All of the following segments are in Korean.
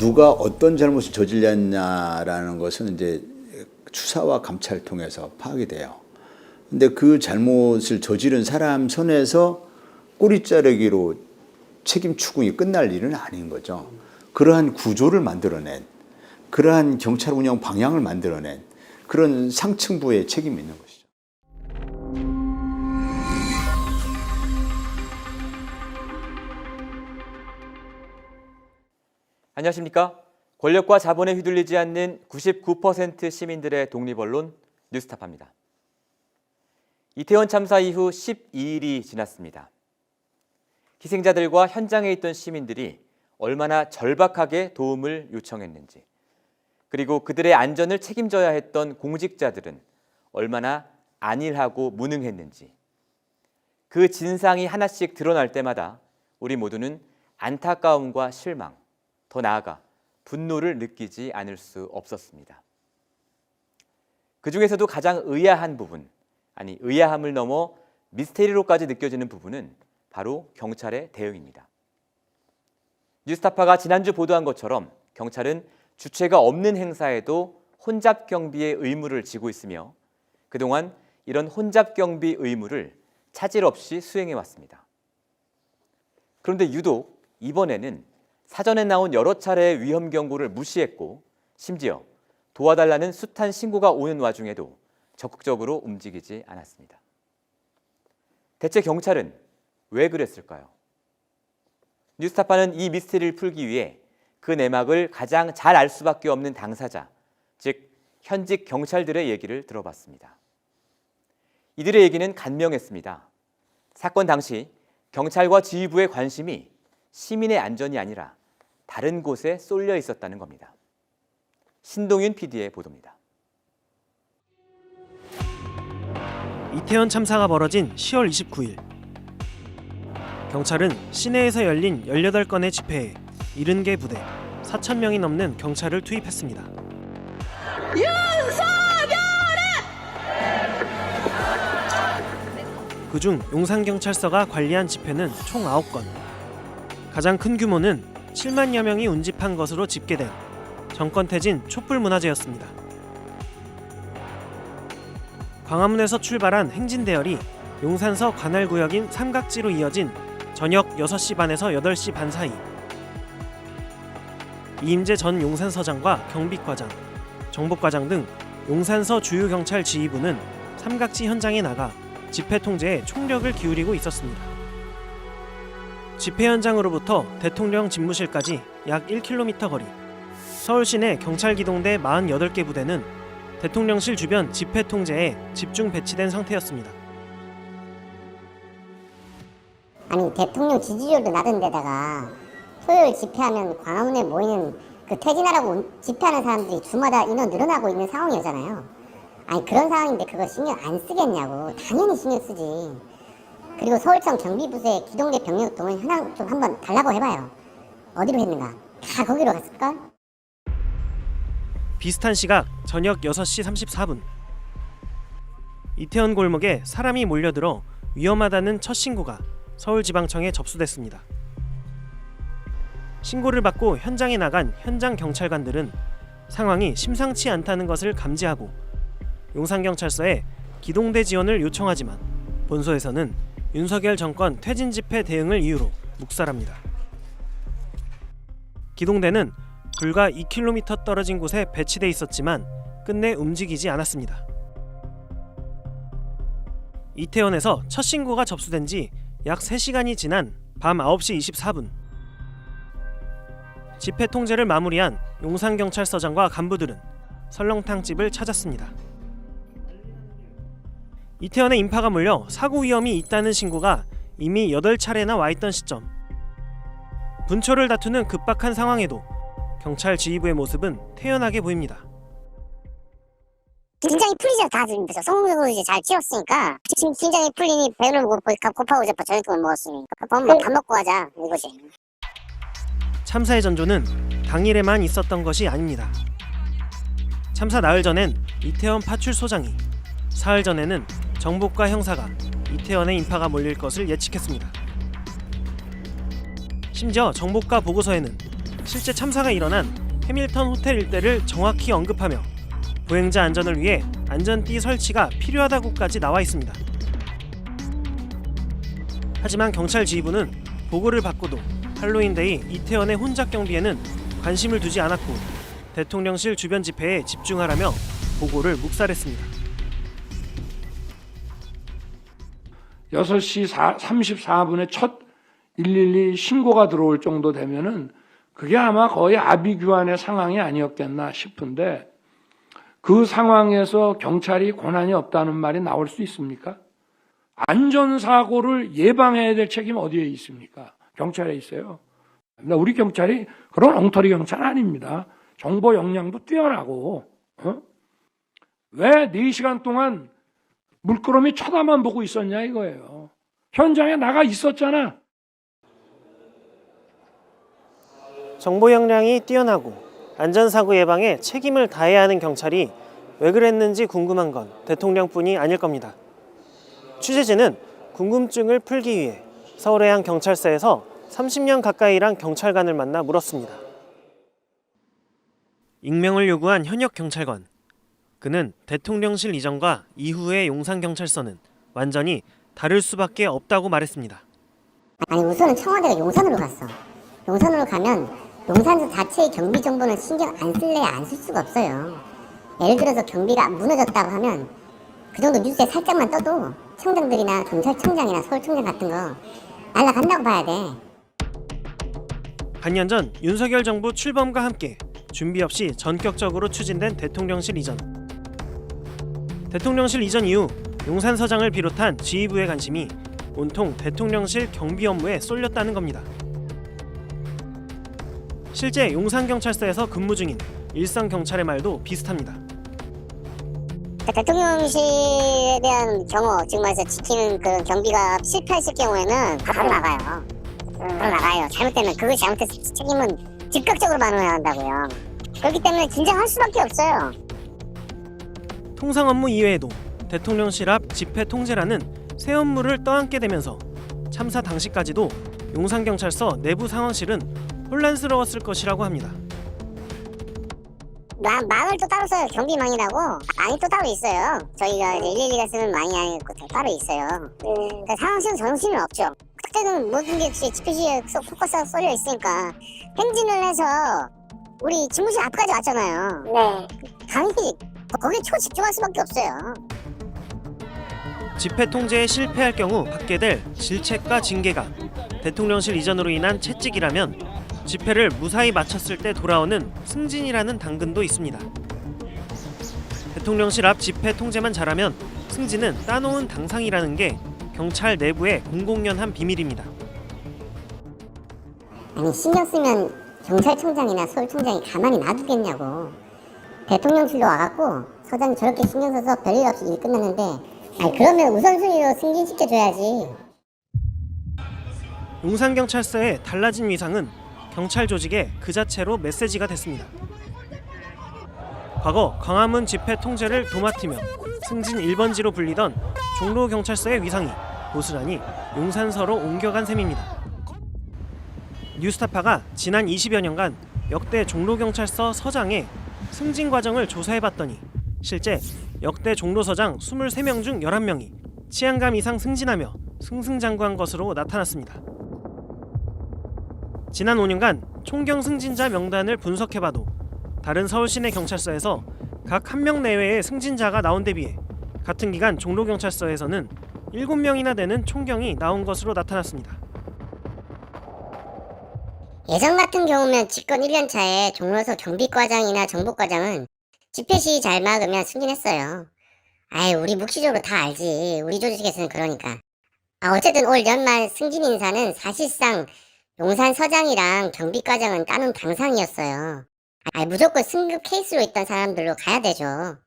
누가 어떤 잘못을 저질렀냐라는 것은 이제 수사와 감찰을 통해서 파악이 돼요. 근데 그 잘못을 저지른 사람 손에서 꼬리 자르기로 책임 추궁이 끝날 일은 아닌 거죠. 그러한 구조를 만들어낸, 그러한 경찰 운영 방향을 만들어낸 그런 상층부의 책임이 있는 것이죠. 안녕하십니까? 권력과 자본에 휘둘리지 않는 99% 시민들의 독립언론 뉴스타파입니다. 이태원 참사 이후 12일이 지났습니다. 희생자들과 현장에 있던 시민들이 얼마나 절박하게 도움을 요청했는지, 그리고 그들의 안전을 책임져야 했던 공직자들은 얼마나 안일하고 무능했는지, 그 진상이 하나씩 드러날 때마다 우리 모두는 안타까움과 실망, 더 나아가 분노를 느끼지 않을 수 없었습니다. 그 중에서도 가장 의아한 부분, 아니 의아함을 넘어 미스테리로까지 느껴지는 부분은 바로 경찰의 대응입니다. 뉴스타파가 지난주 보도한 것처럼 경찰은 주체가 없는 행사에도 혼잡 경비의 의무를 지고 있으며 그동안 이런 혼잡 경비 의무를 차질 없이 수행해 왔습니다. 그런데 유독 이번에는 사전에 나온 여러 차례의 위험 경고를 무시했고 심지어 도와달라는 숱한 신고가 오는 와중에도 적극적으로 움직이지 않았습니다. 대체 경찰은 왜 그랬을까요? 뉴스타파는 이 미스터리를 풀기 위해 그 내막을 가장 잘 알 수밖에 없는 당사자, 즉 현직 경찰들의 얘기를 들어봤습니다. 이들의 얘기는 간명했습니다. 사건 당시 경찰과 지휘부의 관심이 시민의 안전이 아니라 다른 곳에 쏠려 있었다는 겁니다. 신동윤 PD의 보도입니다. 이태원 참사가 벌어진 10월 29일 경찰은 시내에서 열린 18건의 집회에 70개 부대 4,000명이 넘는 경찰을 투입했습니다. 그중 용산경찰서가 관리한 집회는 총 9건. 가장 큰 규모는 7만여 명이 운집한 것으로 집계된 정권퇴진 촛불문화제였습니다. 광화문에서 출발한 행진대열이 용산서 관할구역인 삼각지로 이어진 저녁 6시 반에서 8시 반 사이 이임재 전 용산서장과 경비과장, 정복과장 등 용산서 주요경찰 지휘부는 삼각지 현장에 나가 집회 통제에 총력을 기울이고 있었습니다. 집회 현장으로부터 대통령 집무실까지 약 1km 거리, 서울 시내 경찰기동대 48개 부대는 대통령실 주변 집회 통제에 집중 배치된 상태였습니다. 아니 대통령 지지율도 낮은 데다가 토요일 집회하면 광화문에 모이는 그 퇴진하라고 집회하는 사람들이 주마다 인원 늘어나고 있는 상황이잖아요. 아니 그런 상황인데 그거 신경 안 쓰겠냐고. 당연히 신경 쓰지. 그리고 서울청 경비부서의 기동대 병력동을 현황 좀 한번 달라고 해봐요. 어디로 했는가? 다 거기로 갔을걸? 비슷한 시각 저녁 6시 34분 이태원 골목에 사람이 몰려들어 위험하다는 첫 신고가 서울지방청에 접수됐습니다. 신고를 받고 현장에 나간 현장 경찰관들은 상황이 심상치 않다는 것을 감지하고 용산경찰서에 기동대 지원을 요청하지만 본소에서는 윤석열 정권 퇴진 집회 대응을 이유로 묵살합니다. 기동대는 불과 2km 떨어진 곳에 배치돼 있었지만 끝내 움직이지 않았습니다. 이태원에서 첫 신고가 접수된 지 약 3시간이 지난 밤 9시 24분 집회 통제를 마무리한 용산경찰서장과 간부들은 설렁탕집을 찾았습니다. 이태원에 인파가 몰려 사고 위험이 있다는 신고가 이미 8차례나 와 있던 시점 분초를 다투는 급박한 상황에도 경찰 지휘부의 모습은 태연하게 보입니다. 긴장이 풀리죠. 다들 성공적으로 이제 잘 치웠으니까 지금 긴장이 풀리니 배를 고파고 이제 저녁을 먹었으니 밥 먹고 하자 이거지. 참사의 전조는 당일에만 있었던 것이 아닙니다. 참사 나흘 전엔 이태원 파출소장이, 사흘 전에는 정복과 형사가 이태원에 인파가 몰릴 것을 예측했습니다. 심지어 정복과 보고서에는 실제 참사가 일어난 해밀턴 호텔 일대를 정확히 언급하며 보행자 안전을 위해 안전띠 설치가 필요하다고까지 나와 있습니다. 하지만 경찰 지휘부는 보고를 받고도 할로윈데이 이태원의 혼잡 경비에는 관심을 두지 않았고 대통령실 주변 집회에 집중하라며 보고를 묵살했습니다. 6시 34분에 첫 112 신고가 들어올 정도 되면은 그게 아마 거의 아비규환의 상황이 아니었겠나 싶은데 그 상황에서 경찰이 권한이 없다는 말이 나올 수 있습니까? 안전사고를 예방해야 될 책임 어디에 있습니까? 경찰에 있어요. 우리 경찰이 그런 엉터리 경찰 아닙니다. 정보 역량도 뛰어나고 왜 4시간 동안 물끄러미 쳐다만 보고 있었냐 이거예요. 현장에 나가 있었잖아. 정보 역량이 뛰어나고 안전사고 예방에 책임을 다해야 하는 경찰이 왜 그랬는지 궁금한 건 대통령뿐이 아닐 겁니다. 취재진은 궁금증을 풀기 위해 서울의 한 경찰서에서 30년 가까이 일한 경찰관을 만나 물었습니다. 익명을 요구한 현역 경찰관. 그는 대통령실 이전과 이후의 용산경찰서는 완전히 다를 수밖에 없다고 말했습니다. 아니 우선은 청와대가 용산으로 갔어. 용산으로 가면 용산 자체의 경비 정보는 신경 안 쓸래야 안 쓸 수가 없어요. 예를 들어서 경비가 무너졌다고 하면 그 정도 뉴스에 살짝만 떠도 청장들이나 경찰청장이나 서울청장 같은 거 날아간다고 봐야 돼. 반년 전 윤석열 정부 출범과 함께 준비 없이 전격적으로 추진된 대통령실 이전. 대통령실 이전 이후 용산서장을 비롯한 지휘부의 관심이 온통 대통령실 경비 업무에 쏠렸다는 겁니다. 실제 용산경찰서에서 근무 중인 일선경찰의 말도 비슷합니다. 대통령실에 대한 경호, 즉 말해서 지키는 그런 경비가 실패했을 경우에는 바로 나가요. 바로 나가요. 잘못되면 그거 잘못했을 책임은 즉각적으로 반응해야 한다고요. 그렇기 때문에 긴장할 수밖에 없어요. 통상 업무 이외에도 대통령실 앞 집회 통제라는 새 업무를 떠안게 되면서 참사 당시까지도 용산경찰서 내부 상황실은 혼란스러웠을 것이라고 합니다. 망을 또 따로 써요. 경비망이라고 망이 또 따로 있어요. 저희가 112가 쓰는 망이 아니고 따로 있어요. 그러니까 상황실은 정신은 없죠. 그때는 모든 게 집회시에 포커스가 쏠려 있으니까 행진을 해서 우리 집무실 앞까지 왔잖아요. 네. 당연히 거기에 초집중할 수밖에 없어요. 집회 통제에 실패할 경우 받게 될 질책과 징계가 대통령실 이전으로 인한 채찍이라면 집회를 무사히 마쳤을 때 돌아오는 승진이라는 당근도 있습니다. 대통령실 앞 집회 통제만 잘하면 승진은 따놓은 당상이라는 게 경찰 내부의 공공연한 비밀입니다. 아니 신경 쓰면 경찰청장이나 서울청장이 가만히 놔두겠냐고. 대통령실로 와갖고 서장이 저렇게 신경 써서 별일 없이 일 끝났는데 아니 그러면 우선순위로 승진시켜줘야지. 용산경찰서의 달라진 위상은 경찰 조직의 그 자체로 메시지가 됐습니다. 과거 광화문 집회 통제를 도맡으며 승진 1번지로 불리던 종로경찰서의 위상이 고스란히 용산서로 옮겨간 셈입니다. 뉴스타파가 지난 20여 년간 역대 종로경찰서 서장의 승진 과정을 조사해봤더니 실제 역대 종로서장 23명 중 11명이 치안감 이상 승진하며 승승장구한 것으로 나타났습니다. 지난 5년간 총경 승진자 명단을 분석해봐도 다른 서울 시내 경찰서에서 각 1명 내외의 승진자가 나온 데 비해 같은 기간 종로경찰서에서는 7명이나 되는 총경이 나온 것으로 나타났습니다. 예전 같은 경우면 집권 1년 차에 종로서 경비과장이나 정보과장은 집회 시위 잘 막으면 승진했어요. 아이 우리 묵시적으로 다 알지. 우리 조직에서는 그러니까. 어쨌든 올 연말 승진 인사는 사실상 용산서장이랑 경비과장은 따놓은 당상이었어요. 무조건 승급 케이스로 있던 사람들로 가야 되죠.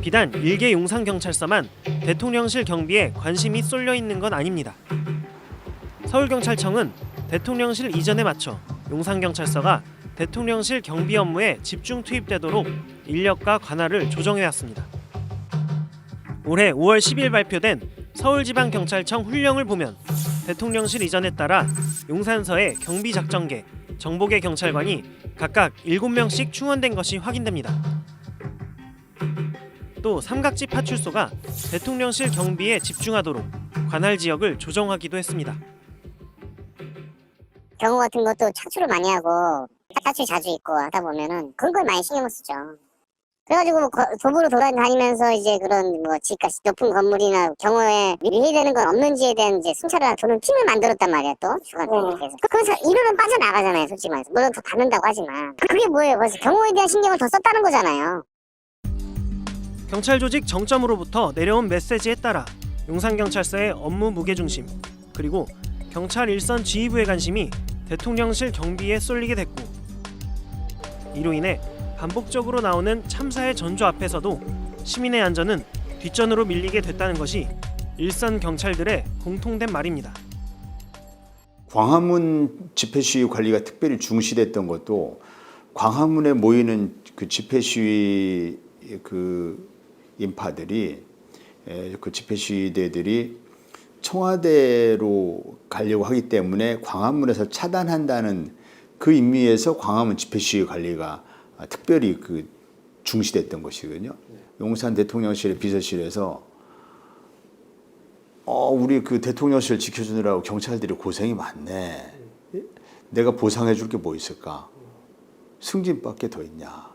비단 일개 용산경찰서만 대통령실 경비에 관심이 쏠려 있는 건 아닙니다. 서울경찰청은 대통령실 이전에 맞춰 용산경찰서가 대통령실 경비 업무에 집중 투입되도록 인력과 관할을 조정해왔습니다. 올해 5월 10일 발표된 서울지방경찰청 훈령을 보면 대통령실 이전에 따라 용산서의 경비작전계, 정보계 경찰관이 각각 7명씩 충원된 것이 확인됩니다. 또 삼각지 파출소가 대통령실 경비에 집중하도록 관할 지역을 조정하기도 했습니다. 경호 같은 것도 착수를 많이 하고 파출 자주 있고 하다 보면은 그런 걸 많이 신경을 쓰죠. 그래가지고 뭐 도보로 돌아다니면서 이제 그런 뭐 집값이 높은 건물이나 경호에 유의되는 건 없는지에 대한 이제 순찰을 하는 팀을 만들었단 말이야 또 주간경비에서. 그래서 이론은 빠져나가잖아요 솔직히 말해서. 물론 더 받는다고 하지만 그게 뭐예요? 그래서 경호에 대한 신경을 더 썼다는 거잖아요. 경찰 조직 정점으로부터 내려온 메시지에 따라 용산경찰서의 업무 무게중심 그리고 경찰 일선 지휘부의 관심이 대통령실 경비에 쏠리게 됐고 이로 인해 반복적으로 나오는 참사의 전조 앞에서도 시민의 안전은 뒷전으로 밀리게 됐다는 것이 일선 경찰들의 공통된 말입니다. 광화문 집회 시위 관리가 특별히 중시됐던 것도 광화문에 모이는 그 집회 시위 그 인파들이 그 집회 시위대들이 청와대로 가려고 하기 때문에 광화문에서 차단한다는 그 의미에서 광화문 집회 시위 관리가 특별히 그 중시됐던 것이거든요. 용산 대통령실 비서실에서 우리 그 대통령실 지켜주느라고 경찰들이 고생이 많네. 내가 보상해 줄 게 뭐 있을까? 승진밖에 더 있냐?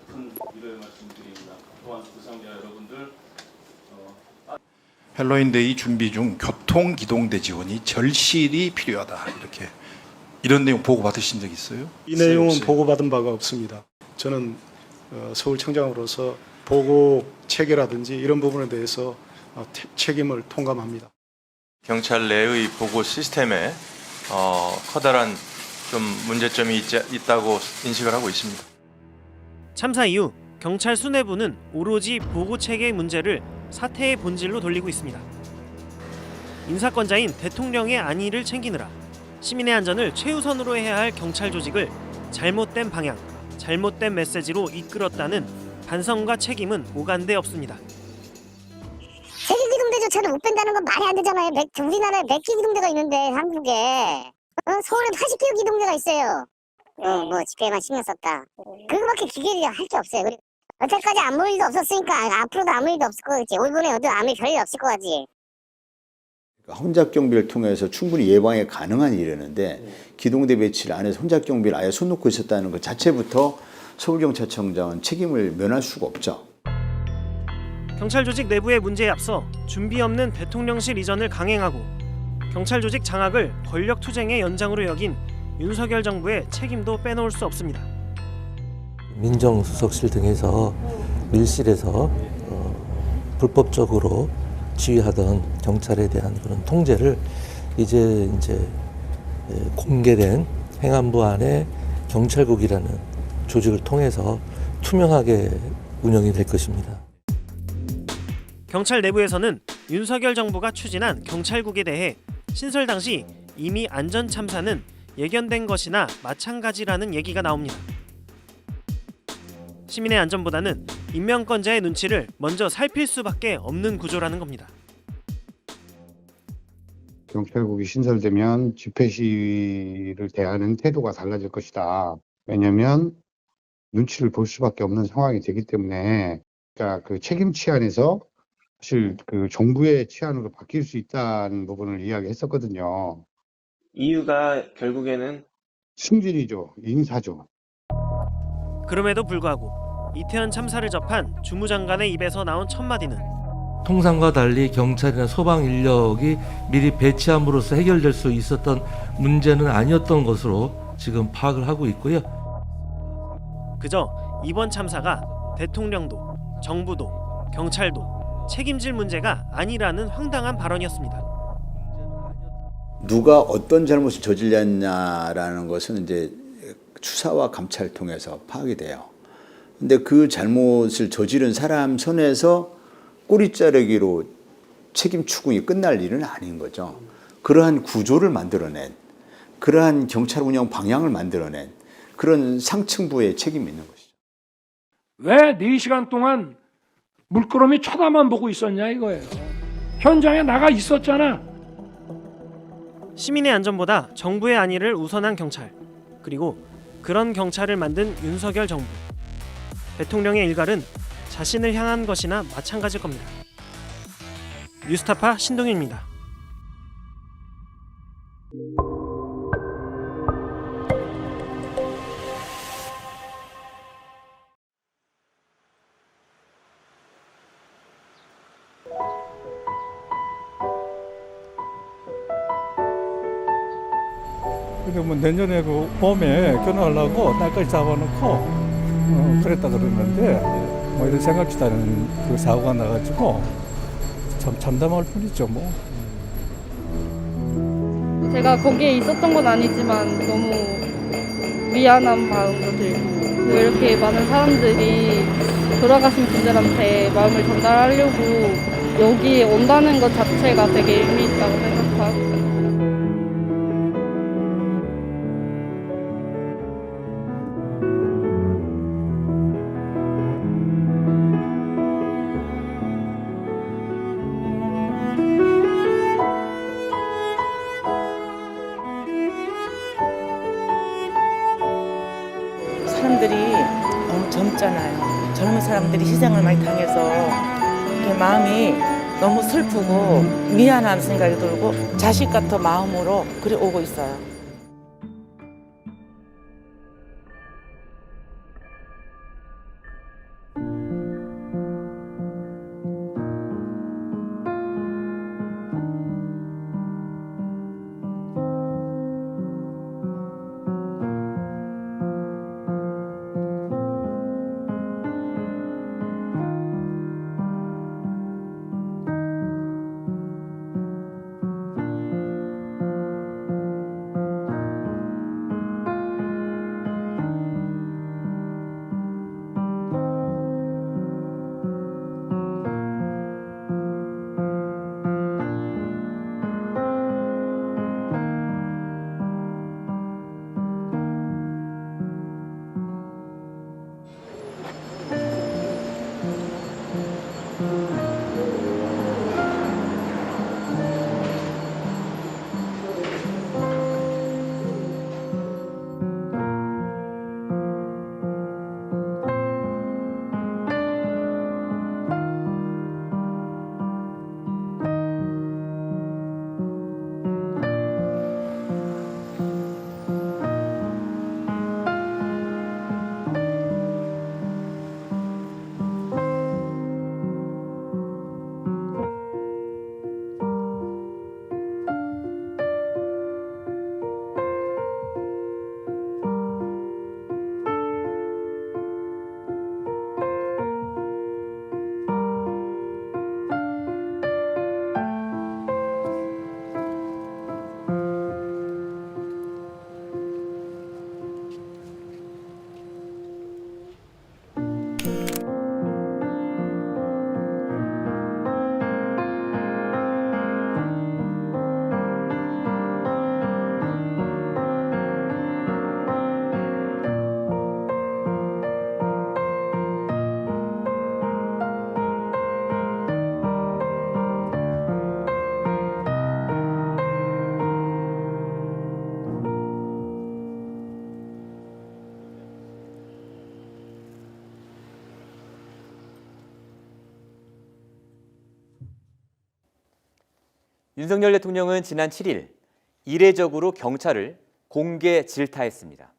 위로의 말씀드립니다. 또한 부상자 여러분들 헬로윈데이 준비 중 교통기동대 지원이 절실히 필요하다. 이렇게 이런 내용 보고 받으신 적 있어요? 이 내용은 없어요? 보고받은 바가 없습니다. 저는 서울청장으로서 보고 체계라든지 이런 부분에 대해서 책임을 통감합니다. 경찰 내의 보고 시스템에 커다란 좀 문제점이 있다고 인식을 하고 있습니다. 참사 이후 경찰 수뇌부는 오로지 보고 체계의 문제를 사태의 본질로 돌리고 있습니다. 인사권자인 대통령의 안위를 챙기느라 시민의 안전을 최우선으로 해야 할 경찰 조직을 잘못된 방향, 잘못된 메시지로 이끌었다는 반성과 책임은 오간데 없습니다. 세계기동대조차를 못 뺀다는 건 말이 안 되잖아요. 우리나라에 100개 기동대가 있는데 한국에 서울에 80개 기동대가 있어요. 뭐 집회에만 신경 썼다. 그거밖에 기계를 할 게 없어요. 그리고 여태까지 아무 일도 없었으니까 앞으로도 아무 일도 없을 거겠지. 이번에도 아무 별일 없을 거지. 혼잡 경비를 통해서 충분히 예방이 가능한 일이었는데 기동대 배치를 안 해서 혼잡 경비를 아예 손 놓고 있었다는 것 자체부터 서울경찰청장은 책임을 면할 수가 없죠. 경찰 조직 내부의 문제에 앞서 준비 없는 대통령실 이전을 강행하고 경찰 조직 장악을 권력 투쟁의 연장으로 여긴 윤석열 정부의 책임도 빼놓을 수 없습니다. 민정수석실 등에서 밀실에서 불법적으로 지휘하던 경찰에 대한 그런 통제를 이제 공개된 행안부 안에 경찰국이라는 조직을 통해서 투명하게 운영이 될 것입니다. 경찰 내부에서는 윤석열 정부가 추진한 경찰국에 대해 신설 당시 이미 안전 참사는 예견된 것이나 마찬가지라는 얘기가 나옵니다. 시민의 안전보다는 임명권자의 눈치를 먼저 살필 수밖에 없는 구조라는 겁니다. 경찰국이 신설되면 집회 시위를 대하는 태도가 달라질 것이다. 왜냐하면 눈치를 볼 수밖에 없는 상황이 되기 때문에 그러니까 그 책임 치안에서 사실 그 정부의 치안으로 바뀔 수 있다는 부분을 이야기했었거든요. 이유가 결국에는 승진이죠. 인사죠. 그럼에도 불구하고 이태원 참사를 접한 주무장관의 입에서 나온 첫마디는 통상과 달리 경찰이나 소방 인력이 미리 배치함으로써 해결될 수 있었던 문제는 아니었던 것으로 지금 파악을 하고 있고요. 그저 이번 참사가 대통령도, 정부도, 경찰도 책임질 문제가 아니라는 황당한 발언이었습니다. 누가 어떤 잘못을 저질렀냐라는 것은 이제 수사와 감찰을 통해서 파악이 돼요. 근데 그 잘못을 저지른 사람 손에서 꼬리 자르기로 책임 추궁이 끝날 일은 아닌 거죠. 그러한 구조를 만들어낸, 그러한 경찰 운영 방향을 만들어낸 그런 상층부의 책임이 있는 것이죠. 왜 4시간 동안 물끄러미 쳐다만 보고 있었냐 이거예요. 현장에 나가 있었잖아. 시민의 안전보다 정부의 안위를 우선한 경찰, 그리고 그런 경찰을 만든 윤석열 정부. 대통령의 일갈은 자신을 향한 것이나 마찬가지일 겁니다. 뉴스타파 신동윤입니다. 근데 뭐 내년에 그 봄에 결혼하려고 날까지 잡아놓고 그랬다 그러는데 뭐 이런 생각지도 않은 그 사고가 나가지고 참 참담할 뿐이죠 뭐. 제가 거기에 있었던 건 아니지만 너무 미안한 마음도 들고 왜 이렇게 많은 사람들이 돌아가신 분들한테 마음을 전달하려고 여기에 온다는 것 자체가 되게 의미 있다고 생각하고 사람들이 너무 젊잖아요. 젊은 사람들이 희생을 많이 당해서 이렇게 마음이 너무 슬프고 미안한 생각이 들고 자식 같은 마음으로 그래 오고 있어요. 윤석열 대통령은 지난 7일 이례적으로 경찰을 공개 질타했습니다.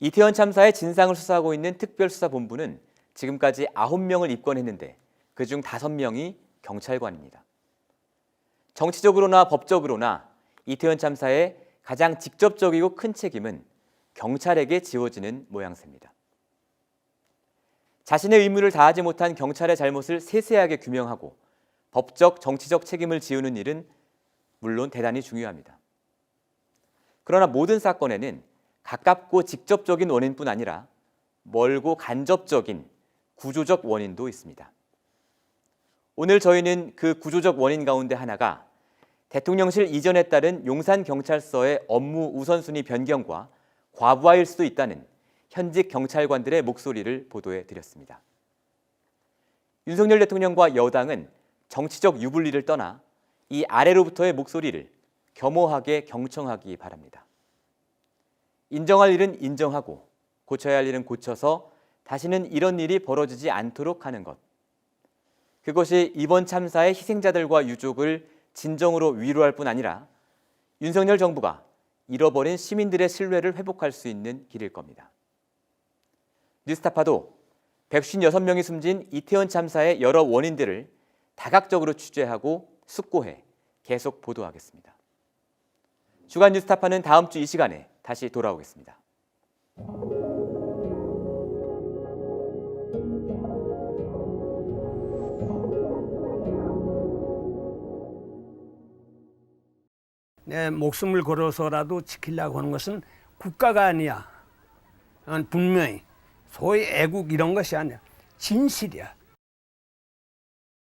이태원 참사의 진상을 수사하고 있는 특별수사본부는 지금까지 9명을 입건했는데 그중 5명이 경찰관입니다. 정치적으로나 법적으로나 이태원 참사의 가장 직접적이고 큰 책임은 경찰에게 지워지는 모양새입니다. 자신의 의무를 다하지 못한 경찰의 잘못을 세세하게 규명하고 법적, 정치적 책임을 지우는 일은 물론 대단히 중요합니다. 그러나 모든 사건에는 가깝고 직접적인 원인뿐 아니라 멀고 간접적인 구조적 원인도 있습니다. 오늘 저희는 그 구조적 원인 가운데 하나가 대통령실 이전에 따른 용산경찰서의 업무 우선순위 변경과 과부하일 수도 있다는 현직 경찰관들의 목소리를 보도해 드렸습니다. 윤석열 대통령과 여당은 정치적 유불리를 떠나 이 아래로부터의 목소리를 겸허하게 경청하기 바랍니다. 인정할 일은 인정하고 고쳐야 할 일은 고쳐서 다시는 이런 일이 벌어지지 않도록 하는 것. 그것이 이번 참사의 희생자들과 유족을 진정으로 위로할 뿐 아니라 윤석열 정부가 잃어버린 시민들의 신뢰를 회복할 수 있는 길일 겁니다. 뉴스타파도 156명이 숨진 이태원 참사의 여러 원인들을 다각적으로 취재하고 숙고해 계속 보도하겠습니다. 주간 뉴스타파는 다음 주 이 시간에 다시 돌아오겠습니다. 내 목숨을 걸어서라도 지키려고 하는 것은 국가가 아니야. 분명히 소위 애국 이런 것이 아니야. 진실이야.